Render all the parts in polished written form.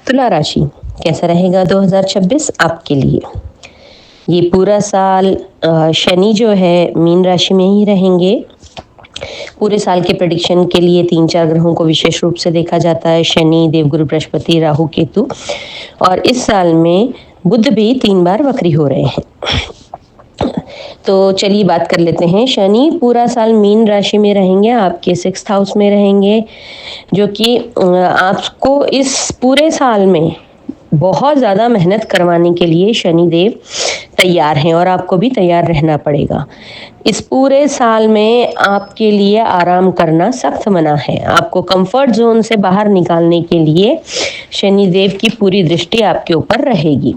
तुला राशि कैसा रहेगा 2026 आपके लिए। ये पूरा साल शनि जो है मीन राशि में ही रहेंगे। पूरे साल के प्रेडिक्शन के लिए 3-4 ग्रहों को विशेष रूप से देखा जाता है, शनि, देवगुरु बृहस्पति, राहु, केतु। और इस साल में बुध भी 3 बार वक्री हो रहे हैं। तो चलिए बात कर लेते हैं। शनि पूरा साल मीन राशि में रहेंगे, आपके 6th हाउस में रहेंगे, जो कि आपको इस पूरे साल में बहुत ज़्यादा मेहनत करवाने के लिए शनिदेव तैयार हैं और आपको भी तैयार रहना पड़ेगा। इस पूरे साल में आपके लिए आराम करना सख्त मना है। आपको कंफर्ट जोन से बाहर निकालने के लिए शनिदेव की पूरी दृष्टि आपके ऊपर रहेगी।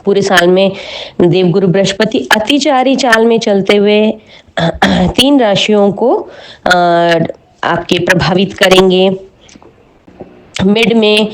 पूरे साल में देवगुरु बृहस्पति अतिचारी चाल में चलते हुए 3 राशियों को आपके प्रभावित करेंगे। मिड में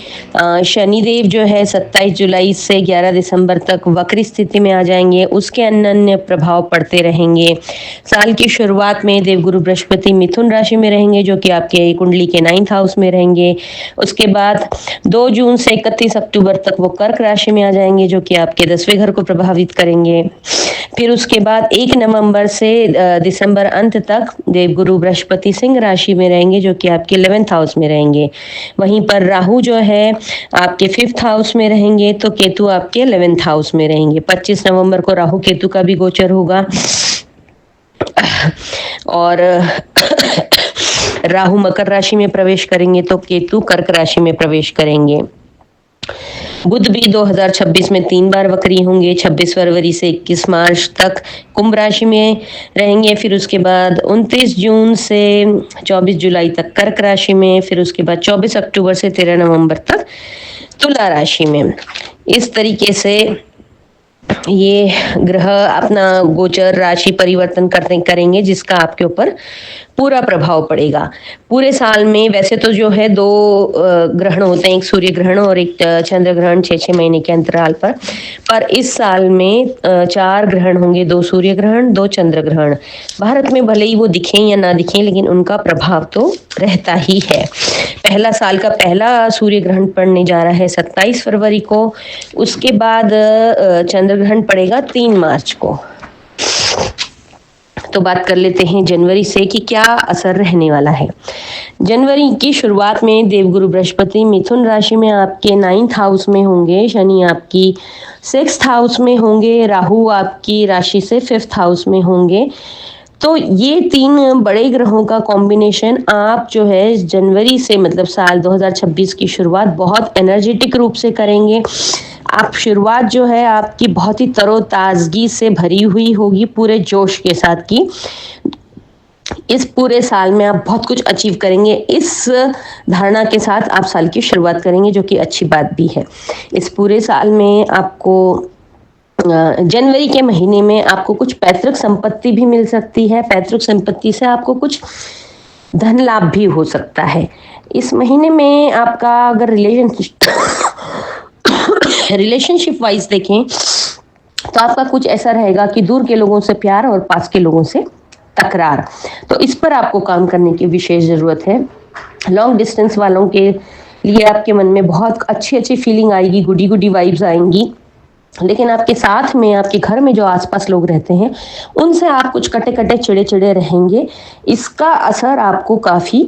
शनिदेव जो है 27 जुलाई से 11 दिसंबर तक वक्री स्थिति में आ जाएंगे, उसके अन्य प्रभाव पड़ते रहेंगे। साल की शुरुआत में देवगुरु बृहस्पति मिथुन राशि में रहेंगे, जो कि आपके कुंडली के 9th हाउस में रहेंगे। उसके बाद 2 जून से 31 अक्टूबर तक वो कर्क राशि में आ जाएंगे, जो कि आपके 10वें घर को प्रभावित करेंगे। फिर उसके बाद 1 नवंबर से दिसंबर अंत तक देवगुरु बृहस्पति सिंह राशि में रहेंगे, जो कि आपके 11th हाउस में रहेंगे। वहीं पर राहु जो है आपके 5th हाउस में रहेंगे, तो केतु आपके 11th हाउस में रहेंगे। 25 नवंबर को राहु केतु का भी गोचर होगा और राहु मकर राशि में प्रवेश करेंगे तो केतु कर्क राशि में प्रवेश करेंगे। बुध भी 2026 में 3 बार वक्री होंगे, 26 फरवरी से 21 मार्च तक कुंभ राशि में रहेंगे। फिर उसके बाद 29 जून से 24 जुलाई तक कर्क राशि में, फिर उसके बाद 24 अक्टूबर से 13 नवंबर तक तुला राशि में। इस तरीके से ये ग्रह अपना गोचर राशि परिवर्तन करेंगे, जिसका आपके ऊपर पूरा प्रभाव पड़ेगा। पूरे साल में वैसे तो जो है 2 ग्रहण होते हैं, एक सूर्य ग्रहण और एक चंद्र ग्रहण 6-6 महीने के अंतराल पर इस साल में 4 ग्रहण होंगे, 2 सूर्य ग्रहण, 2 चंद्र ग्रहण। भारत में भले ही वो दिखें या ना दिखें, लेकिन उनका प्रभाव तो रहता ही है। साल का पहला सूर्य ग्रहण पड़ने जा रहा है 27 फरवरी को, उसके बाद चंद्र ग्रहण पड़ेगा 3 मार्च को। तो बात कर लेते हैं जनवरी से कि क्या असर रहने वाला है। जनवरी की शुरुआत में देवगुरु बृहस्पति मिथुन राशि में आपके 9th हाउस में होंगे, शनि आपकी 6th हाउस में होंगे, राहु आपकी राशि से 5th हाउस में होंगे। तो ये 3 बड़े ग्रहों का कॉम्बिनेशन आप जो है जनवरी से मतलब साल 2026 की शुरुआत बहुत एनर्जेटिक रूप से करेंगे। आप शुरुआत जो है आपकी बहुत ही तरोताजगी से भरी हुई होगी, पूरे जोश के साथ की। इस पूरे साल में आप बहुत कुछ अचीव करेंगे। इस धारणा के साथ आप साल की शुरुआत करेंगे, जो कि अच्छी बात भी है। इस पूरे साल में आपको जनवरी के महीने में आपको कुछ पैतृक संपत्ति भी मिल सकती है। पैतृक संपत्ति से आपको कुछ धन लाभ भी हो सकता है। इस महीने में आपका अगर रिलेशनशिप वाइज देखें तो आपका कुछ ऐसा रहेगा कि दूर के लोगों से प्यार और पास के लोगों से तकरार, तो इस पर आपको काम करने की विशेष जरूरत है। लॉन्ग डिस्टेंस वालों के लिए आपके मन में बहुत अच्छी फीलिंग आएगी, गुडी वाइब्स आएंगी, लेकिन आपके साथ में आपके घर में जो आसपास लोग रहते हैं उनसे आप कुछ कटे चिड़े रहेंगे। इसका असर आपको काफी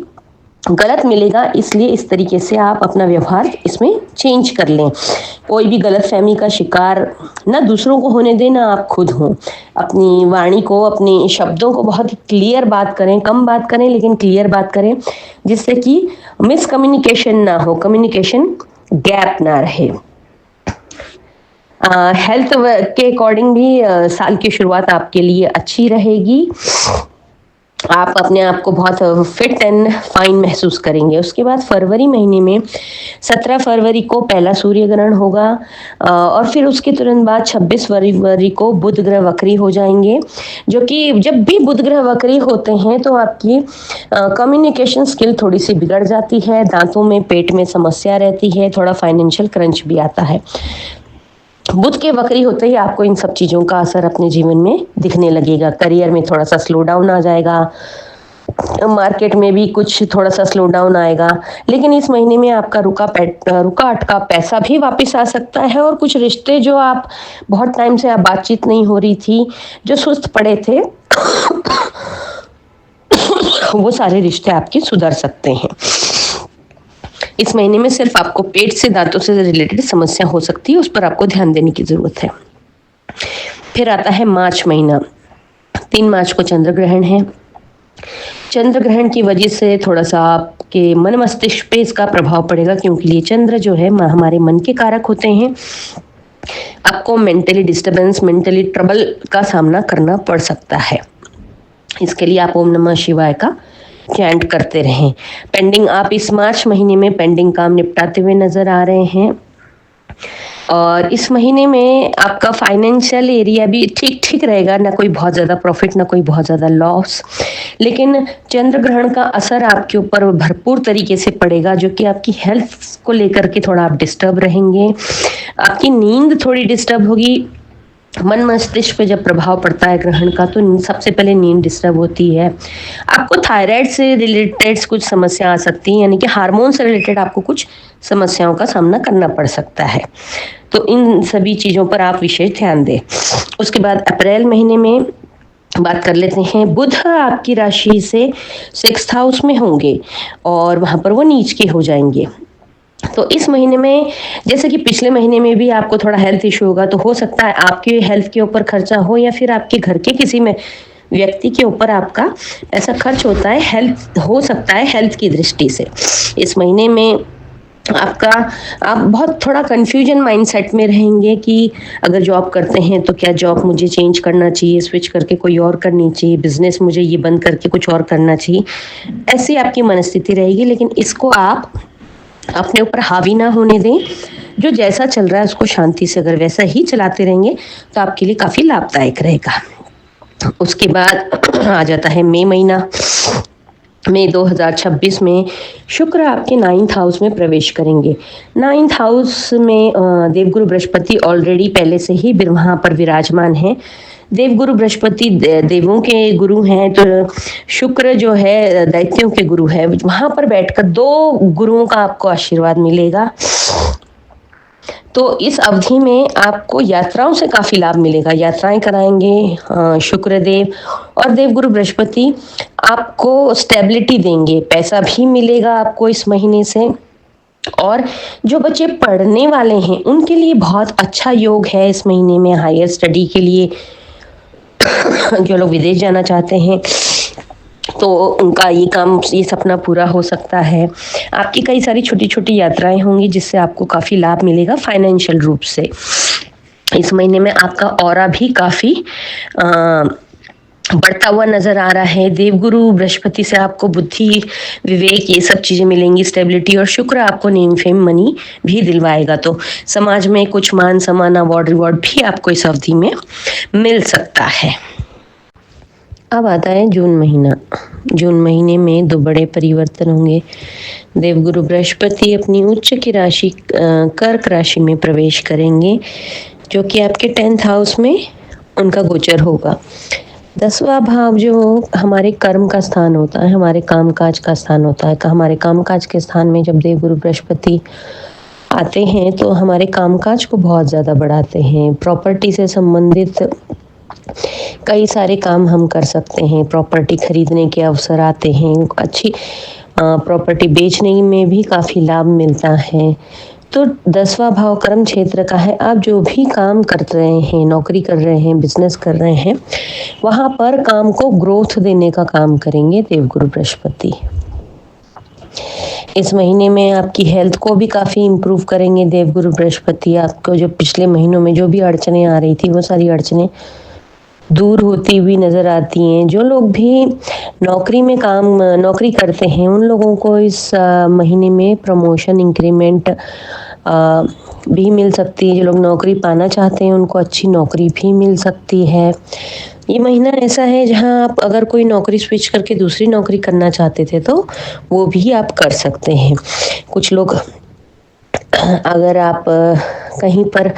गलत मिलेगा, इसलिए इस तरीके से आप अपना व्यवहार इसमें चेंज कर लें। कोई भी गलतफहमी का शिकार ना दूसरों को होने दें, ना आप खुद हों। अपनी वाणी को, अपने शब्दों को बहुत क्लियर बात करें, कम बात करें लेकिन क्लियर बात करें, जिससे कि मिसकम्युनिकेशन ना हो, कम्युनिकेशन गैप ना रहे। हेल्थ के अकॉर्डिंग भी साल की शुरुआत आपके लिए अच्छी रहेगी। आप अपने आप को बहुत फिट एंड फाइन महसूस करेंगे। उसके बाद फरवरी महीने में 17 फरवरी को पहला सूर्य ग्रहण होगा और फिर उसके तुरंत बाद 26 फरवरी को बुध ग्रह वक्री हो जाएंगे, जो कि जब भी बुध ग्रह वक्री होते हैं तो आपकी कम्युनिकेशन स्किल थोड़ी सी बिगड़ जाती है, दांतों में, पेट में समस्या रहती है, थोड़ा फाइनेंशियल क्रंच भी आता है। बुध के वक्री होते ही आपको इन सब चीजों का असर अपने जीवन में दिखने लगेगा। करियर में थोड़ा सा स्लो डाउन आ जाएगा, मार्केट में भी कुछ थोड़ा सा स्लो डाउन आएगा, लेकिन इस महीने में आपका रुका अटका पैसा भी वापस आ सकता है, और कुछ रिश्ते जो आप बहुत टाइम से आप बातचीत नहीं हो रही थी, जो सुस्त पड़े थे वो सारे रिश्ते आपके सुधर सकते हैं। इस महीने में सिर्फ आपको पेट से, दांतों से रिलेटेड समस्या हो सकती है, उस पर आपको ध्यान देने की जरूरत है। फिर आता है मार्च महीना। 3 मार्च को चंद्र ग्रहण है। चंद्र ग्रहण की वजह से थोड़ा सा आपके मन मस्तिष्क पे इसका प्रभाव पड़ेगा, क्योंकि ये चंद्र जो है हमारे मन के कारक होते हैं। आपको मेंटली डिस्टर्बेंस, मेंटली ट्रबल का सामना करना पड़ सकता है। इसके लिए आप ओम नमः शिवाय का चैंट करते रहें। पेंडिंग, आप इस मार्च महीने में पेंडिंग काम निपटाते हुए नजर आ रहे हैं, और इस महीने में आपका फाइनेंशियल एरिया भी ठीक ठीक रहेगा, ना कोई बहुत ज़्यादा प्रॉफिट, ना कोई बहुत ज़्यादा लॉस। लेकिन चंद्र ग्रहण का असर आपके ऊपर भरपूर तरीके से पड़ेगा, जो कि आपकी हेल्थ को लेकर के थोड़ा आप डिस्टर्ब रहेंगे। आपकी नींद थोड़ी डिस्टर्ब होगी। मन मस्तिष्क पे जब प्रभाव पड़ता है ग्रहण का, तो सबसे पहले नींद डिस्टर्ब होती है। आपको थायराइड से रिलेटेड कुछ समस्या आ सकती है, यानी कि हार्मोन से रिलेटेड आपको कुछ समस्याओं का सामना करना पड़ सकता है। तो इन सभी चीज़ों पर आप विशेष ध्यान दें। उसके बाद अप्रैल महीने में बात कर लेते हैं। बुध आपकी राशि से 6th हाउस में होंगे, और वहाँ पर वो नीच के हो जाएंगे। तो इस महीने में, जैसे कि पिछले महीने में भी आपको थोड़ा हेल्थ इशू होगा, तो हो सकता है आपके हेल्थ के ऊपर खर्चा हो, या फिर आपके घर के किसी में व्यक्ति के ऊपर आपका ऐसा खर्च होता है, हेल्थ हो सकता है हेल्थ की दृष्टि से। इस महीने में आप बहुत थोड़ा कंफ्यूजन माइंडसेट में रहेंगे कि अगर जॉब करते हैं तो क्या जॉब मुझे चेंज करना चाहिए, स्विच करके कोई और करनी चाहिए, बिजनेस मुझे ये बंद करके कुछ और करना चाहिए, ऐसी आपकी मनस्थिति रहेगी। लेकिन इसको आप अपने ऊपर हावी ना होने दें। जो जैसा चल रहा है उसको शांति से अगर वैसा ही चलाते रहेंगे तो आपके लिए काफ़ी लाभदायक रहेगा। उसके बाद आ जाता है मई महीना। मई 2026 में शुक्र आपके 9th हाउस में प्रवेश करेंगे। 9th हाउस में देवगुरु बृहस्पति ऑलरेडी पहले से ही वहाँ पर विराजमान है। देवगुरु बृहस्पति देवों के गुरु हैं, तो शुक्र जो है दैत्यों के गुरु है। वहां पर बैठकर 2 गुरुओं का आपको आशीर्वाद मिलेगा। तो इस अवधि में आपको यात्राओं से काफी लाभ मिलेगा। यात्राएं कराएंगे शुक्रदेव, और देवगुरु बृहस्पति आपको स्टेबिलिटी देंगे। पैसा भी मिलेगा आपको इस महीने से। और जो बच्चे पढ़ने वाले हैं उनके लिए बहुत अच्छा योग है इस महीने में, हायर स्टडी के लिए। जो लोग विदेश जाना चाहते हैं तो उनका ये सपना पूरा हो सकता है। आपकी कई सारी छोटी छोटी यात्राएं होंगी, जिससे आपको काफ़ी लाभ मिलेगा फाइनेंशियल रूप से। इस महीने में आपका ऑरा भी काफ़ी बढ़ता हुआ नजर आ रहा है। देवगुरु बृहस्पति से आपको बुद्धि, विवेक, ये सब चीजें मिलेंगी, स्टेबिलिटी। और शुक्र आपको नेम फेम मनी भी दिलवाएगा। तो समाज में कुछ मान सम्मान, अवार्ड रिवॉर्ड भी आपको इस अवधि में मिल सकता है। अब आता है जून महीना। जून महीने में 2 बड़े परिवर्तन होंगे। देवगुरु बृहस्पति अपनी उच्च की राशि कर्क राशि में प्रवेश करेंगे, जो कि आपके 10th हाउस में उनका गोचर होगा। 10वां भाव जो हमारे कर्म का स्थान होता है, हमारे कामकाज का स्थान होता है। हमारे कामकाज के स्थान में जब देवगुरु बृहस्पति आते हैं तो हमारे कामकाज को बहुत ज़्यादा बढ़ाते हैं। प्रॉपर्टी से संबंधित कई सारे काम हम कर सकते हैं। प्रॉपर्टी खरीदने के अवसर आते हैं। अच्छी प्रॉपर्टी बेचने में भी काफ़ी लाभ मिलता है। तो 10वां भाव कर्म क्षेत्र का है। आप जो भी काम कर रहे हैं, नौकरी कर रहे हैं, बिजनेस कर रहे हैं, वहाँ पर काम को ग्रोथ देने का काम करेंगे देवगुरु बृहस्पति। इस महीने में आपकी हेल्थ को भी काफ़ी इम्प्रूव करेंगे देवगुरु बृहस्पति। आपको जो पिछले महीनों में जो भी अड़चने आ रही थी, वो सारी अड़चने दूर होती हुई नज़र आती हैं। जो लोग भी नौकरी करते हैं, उन लोगों को इस महीने में प्रमोशन, इंक्रीमेंट भी मिल सकती है। जो लोग नौकरी पाना चाहते हैं उनको अच्छी नौकरी भी मिल सकती है। ये महीना ऐसा है जहां आप अगर कोई नौकरी स्विच करके दूसरी नौकरी करना चाहते थे तो वो भी आप कर सकते हैं। कुछ लोग, अगर आप कहीं पर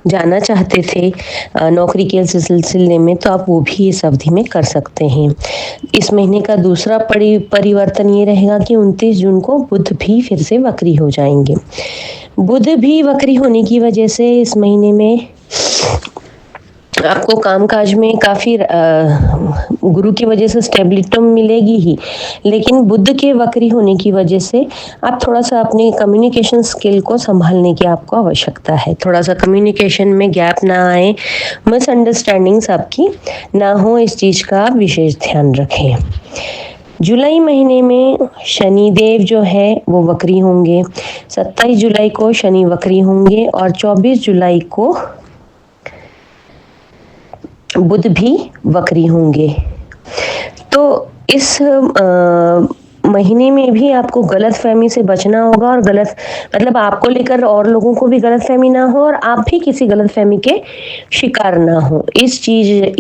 जाना चाहते थे नौकरी के सिलसिले में, तो आप वो भी इस अवधि में कर सकते हैं। इस महीने का दूसरा परिवर्तन ये रहेगा कि 29 जून को बुध भी फिर से वक्री हो जाएंगे। बुध भी वक्री होने की वजह से इस महीने में आपको कामकाज में काफ़ी गुरु की वजह से स्टेबिलिटी तो मिलेगी ही, लेकिन बुध के वक्री होने की वजह से आप थोड़ा सा अपने कम्युनिकेशन स्किल को संभालने की आपको आवश्यकता है। थोड़ा सा कम्युनिकेशन में गैप ना आए, मिसअंडरस्टैंडिंग्स आपकी ना हो, इस चीज़ का आप विशेष ध्यान रखें। जुलाई महीने में शनि देव जो है वो वक्री होंगे। 27 जुलाई को शनि वक्री होंगे और 24 जुलाई को बुध भी वक्री होंगे। तो इस महीने में भी आपको गलतफहमी से बचना होगा, और मतलब आपको लेकर और लोगों को भी गलतफहमी ना हो और आप भी किसी गलतफहमी के शिकार ना हो, इस चीज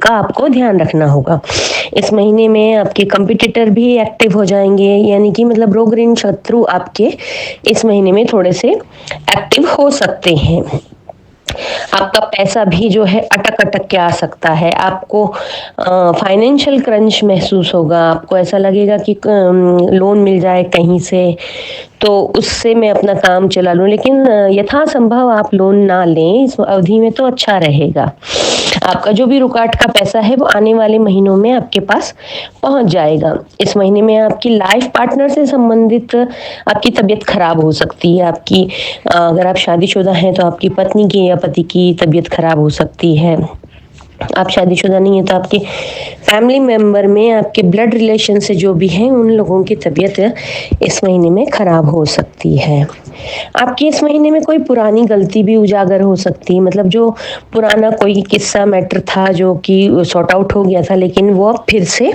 का आपको ध्यान रखना होगा। इस महीने में आपके कंपटीटर भी एक्टिव हो जाएंगे, यानी कि मतलब रोग ऋण शत्रु आपके इस महीने में थोड़े से एक्टिव हो सकते हैं। आपका पैसा भी जो है अटक अटक के आ सकता है। आपको फाइनेंशियल क्रंच महसूस होगा, आपको ऐसा लगेगा कि लोन मिल जाए कहीं से तो उससे मैं अपना काम चला लूं, लेकिन यथासंभव आप लोन ना लें इस अवधि में, तो अच्छा रहेगा। आपका जो भी रुकावट का पैसा है वो आने वाले महीनों में आपके पास पहुंच जाएगा। इस महीने में आपकी लाइफ पार्टनर से संबंधित आपकी तबीयत खराब हो सकती है। आपकी अगर आप शादीशुदा हैं तो आपकी पत्नी की या पति की तबीयत खराब हो सकती है। आप शादीशुदा नहीं है तो आपके फैमिली मेंबर में आपके ब्लड रिलेशन से जो भी हैं उन लोगों की तबीयत इस महीने में खराब हो सकती है। आपकी इस महीने में कोई पुरानी गलती भी उजागर हो सकती है, मतलब जो पुराना कोई किस्सा मैटर था जो कि सॉर्ट आउट हो गया था, लेकिन वो अब फिर से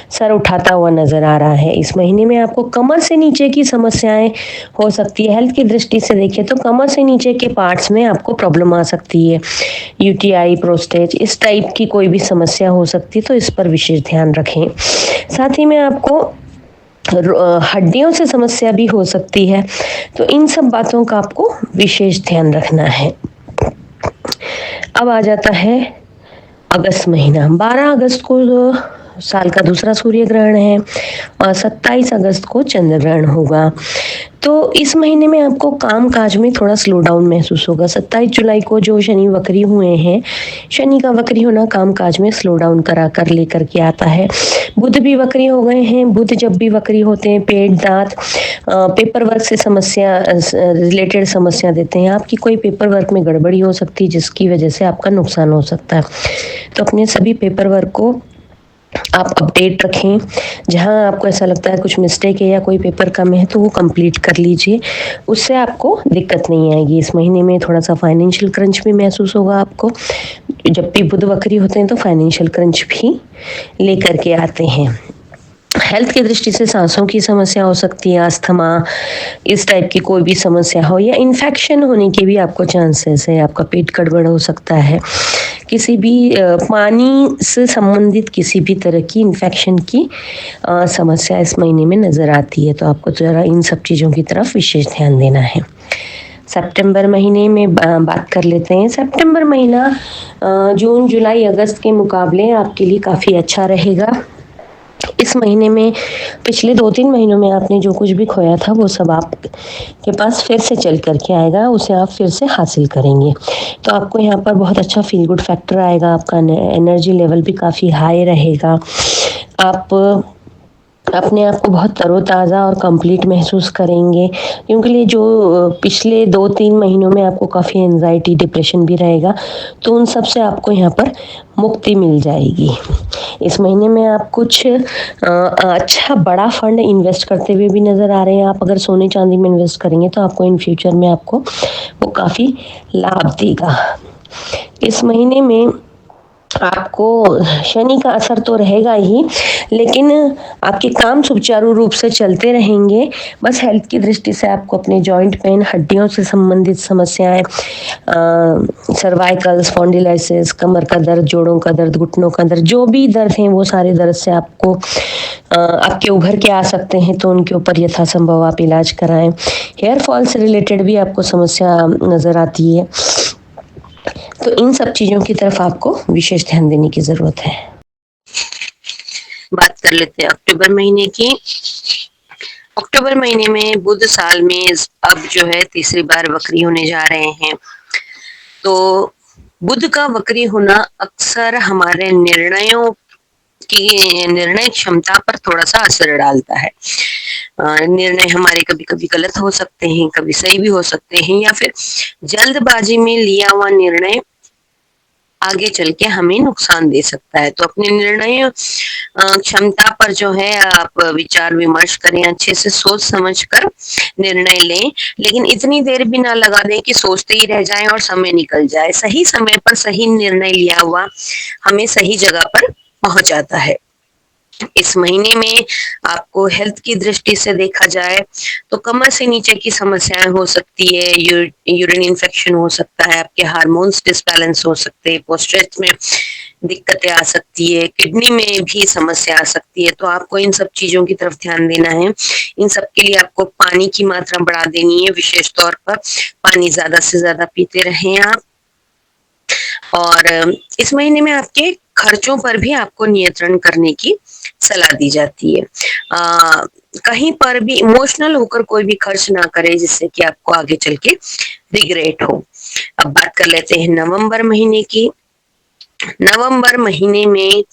सर उठाता हुआ नजर आ रहा है। इस महीने में आपको कमर से नीचे की समस्याएं हो सकती है। हेल्थ की दृष्टि से देखें तो कमर से नीचे के पार्ट्स में आपको प्रॉब्लम आ सकती है, यूटीआई, प्रोस्टेट, इस टाइप की कोई भी समस्या हो सकती है, तो इस पर विशेष ध्यान रखें। साथ ही में आपको हड्डियों से समस्या भी हो सकती है, तो इन सब बातों का आपको विशेष ध्यान रखना है। अब आ जाता है अगस्त महीना। 12 अगस्त को साल का दूसरा सूर्य ग्रहण है और 27 अगस्त को चंद्र ग्रहण होगा। तो इस महीने में आपको काम काज में थोड़ा स्लो डाउन महसूस होगा। 27 जुलाई को जो शनि वक्री हुए हैं, शनि का वक्री होना काम काज में स्लो डाउन करा कर लेकर के आता है। बुध भी वक्री हो गए हैं। बुध जब भी वक्री होते हैं पेट, दांत, पेपर वर्क से समस्या रिलेटेड समस्या देते हैं। आपकी कोई पेपर वर्क में गड़बड़ी हो सकती है जिसकी वजह से आपका नुकसान हो सकता है। तो अपने सभी पेपर वर्क को आप अपडेट रखें। जहां आपको ऐसा लगता है कुछ मिस्टेक है या कोई पेपर कम है तो वो कंप्लीट कर लीजिए, उससे आपको दिक्कत नहीं आएगी। इस महीने में थोड़ा सा फाइनेंशियल क्रंच भी महसूस होगा आपको। जब भी बुध वक्री होते हैं तो फाइनेंशियल क्रंच भी लेकर के आते हैं। हेल्थ की दृष्टि से सांसों की समस्या हो सकती है, अस्थमा, इस टाइप की कोई भी समस्या हो, या इन्फेक्शन होने के भी आपको चांसेस है। आपका पेट गड़बड़ हो सकता है। किसी भी पानी से संबंधित किसी भी तरह की इन्फेक्शन की समस्या इस महीने में नज़र आती है, तो आपको ज़रा इन सब चीज़ों की तरफ विशेष ध्यान देना है। सितंबर महीने में बात कर लेते हैं। सितंबर महीना जून, जुलाई, अगस्त के मुकाबले आपके लिए काफ़ी अच्छा रहेगा। इस महीने में पिछले 2-3 महीनों में आपने जो कुछ भी खोया था वो सब आपके पास फिर से चल करके आएगा, उसे आप फिर से हासिल करेंगे। तो आपको यहाँ पर बहुत अच्छा फील गुड फैक्टर आएगा। आपका एनर्जी लेवल भी काफ़ी हाई रहेगा। आप अपने आप को बहुत तरोताज़ा और कंप्लीट महसूस करेंगे, क्योंकि जो पिछले 2-3 महीनों में आपको काफ़ी एंजाइटी, डिप्रेशन भी रहेगा, तो उन सब से आपको यहाँ पर मुक्ति मिल जाएगी। इस महीने में आप कुछ अच्छा बड़ा फंड इन्वेस्ट करते हुए भी नज़र आ रहे हैं। आप अगर सोने चांदी में इन्वेस्ट करेंगे तो आपको इन फ्यूचर में आपको वो काफ़ी लाभ देगा। इस महीने में आपको शनि का असर तो रहेगा ही, लेकिन आपके काम सुचारू रूप से चलते रहेंगे। बस हेल्थ की दृष्टि से आपको अपने जॉइंट पेन, हड्डियों से संबंधित समस्याएं, सर्वाइकल, स्पॉन्डिलाइसिस, कमर का दर्द, जोड़ों का दर्द, घुटनों का दर्द, जो भी दर्द हैं वो सारे दर्द से आपको आपके उभर के आ सकते हैं, तो उनके ऊपर यथासंभव आप इलाज कराएं। हेयर फॉल से रिलेटेड भी आपको समस्या नज़र आती है, तो इन सब चीजों की तरफ आपको विशेष ध्यान देने की जरूरत है। बात कर लेते हैं अक्टूबर महीने की। अक्टूबर महीने में बुध साल में अब जो है तीसरी बार वक्री होने जा रहे हैं। तो बुध का वक्री होना अक्सर हमारे निर्णयों की निर्णय क्षमता पर थोड़ा सा असर डालता है। निर्णय हमारे कभी कभी गलत हो सकते हैं, कभी सही भी हो सकते हैं, या फिर जल्दबाजी में लिया हुआ निर्णय आगे चल के हमें नुकसान दे सकता है। तो अपने निर्णय क्षमता पर जो है आप विचार विमर्श करें, अच्छे से सोच समझ कर निर्णय लें, लेकिन इतनी देर भी ना लगा दें कि सोचते ही रह जाएं और समय निकल जाए। सही समय पर सही निर्णय लिया हुआ हमें सही जगह पर पहुंच जाता है। इस महीने में आपको हेल्थ की दृष्टि से देखा जाए तो कमर से नीचे की समस्याएं हो सकती है, यूरिन इन्फेक्शन हो सकता है, आपके हार्मोन्स डिसबैलेंस हो सकते हैं, पोस्चर में दिक्कतें आ सकती है, किडनी में भी समस्या आ सकती है। तो आपको इन सब चीजों की तरफ ध्यान देना है। इन सब के लिए आपको पानी की मात्रा बढ़ा देनी है, विशेष तौर पर पानी ज्यादा से ज्यादा पीते रहें आप। और इस महीने में आपके खर्चों पर भी आपको नियंत्रण करने की सलाह दी जाती है। कहीं पर भी इमोशनल होकर कोई भी खर्च ना करे जिससे कि आपको आगे चल के रिग्रेट हो। अब बात कर लेते हैं नवंबर महीने की। नवंबर महीने में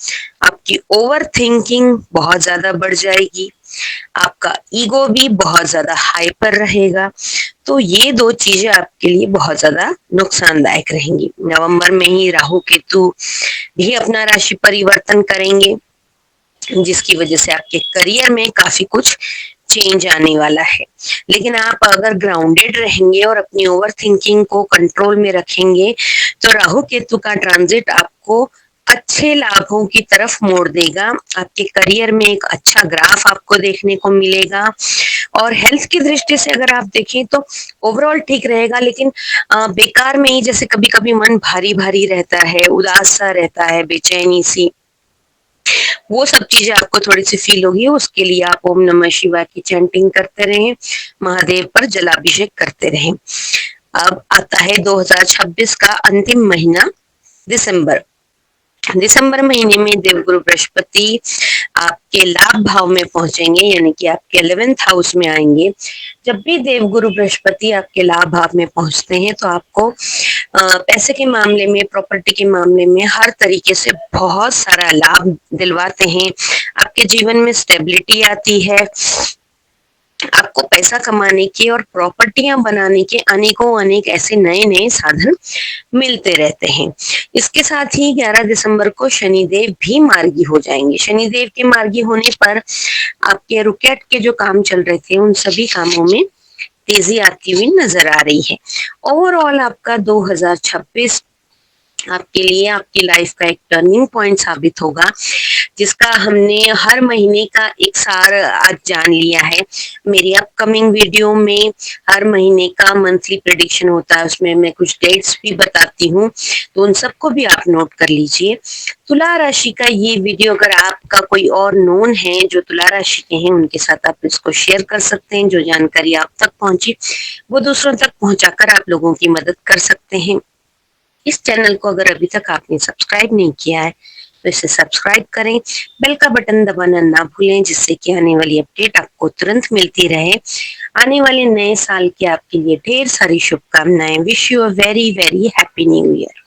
आपकी ओवर थिंकिंग बहुत ज्यादा बढ़ जाएगी, आपका ईगो भी बहुत ज्यादा हाइपर रहेगा। तो ये दो चीजें आपके लिए बहुत ज्यादा नुकसानदायक रहेंगी। नवंबर में ही राहु केतु भी अपना राशि परिवर्तन करेंगे, जिसकी वजह से आपके करियर में काफी कुछ चेंज आने वाला है। लेकिन आप अगर ग्राउंडेड रहेंगे और अपनी ओवर थिंकिंग को कंट्रोल में रखेंगे तो राहु केतु का ट्रांजिट आपको अच्छे लाभों की तरफ मोड़ देगा। आपके करियर में एक अच्छा ग्राफ आपको देखने को मिलेगा। और हेल्थ की दृष्टि से अगर आप देखें तो ओवरऑल ठीक रहेगा, लेकिन बेकार में ही जैसे कभी कभी मन भारी भारी रहता है, उदास सा रहता है, बेचैनी सी, वो सब चीजें आपको थोड़ी सी फील होगी। उसके लिए आप ओम नमः शिवाय की चैंटिंग करते रहें, महादेव पर जलाभिषेक करते रहें। अब आता है 2026 का अंतिम महीना दिसंबर। दिसंबर महीने में देवगुरु बृहस्पति आपके लाभ भाव में पहुंचेंगे, यानी कि आपके 11th हाउस में आएंगे। जब भी देवगुरु बृहस्पति आपके लाभ भाव में पहुंचते हैं तो आपको पैसे के मामले में, प्रॉपर्टी के मामले में हर तरीके से बहुत सारा लाभ दिलवाते हैं। आपके जीवन में स्टेबिलिटी आती है, आपको पैसा कमाने के और प्रॉपर्टियां बनाने के अनेक ऐसे नए नए साधन मिलते रहते हैं। इसके साथ ही 11 दिसंबर को शनिदेव भी मार्गी हो जाएंगे। शनिदेव के मार्गी होने पर आपके रुके अटके जो काम चल रहे थे उन सभी कामों में तेजी आती हुई नजर आ रही है। ओवरऑल आपका 2026 आपके लिए आपकी लाइफ का एक टर्निंग पॉइंट साबित होगा, जिसका हमने हर महीने का एक सार आज जान लिया है। मेरी अपकमिंग वीडियो में हर महीने का मंथली प्रेडिक्शन होता है, उसमें मैं कुछ डेट्स भी बताती हूँ, तो उन सबको भी आप नोट कर लीजिए। तुला राशि का ये वीडियो अगर आपका कोई और नोन है जो तुला राशि के हैं, उनके साथ आप इसको शेयर कर सकते हैं। जो जानकारी आप तक पहुंची वो दूसरों तक पहुंचाकर आप लोगों की मदद कर सकते हैं। इस चैनल को अगर अभी तक आपने सब्सक्राइब नहीं किया है तो इसे सब्सक्राइब करें, बेल का बटन दबाना ना भूलें, जिससे कि आने वाली अपडेट आपको तुरंत मिलती रहे। आने वाले नए साल की आपके लिए ढेर सारी शुभकामनाएं। Wish you a very very happy new year.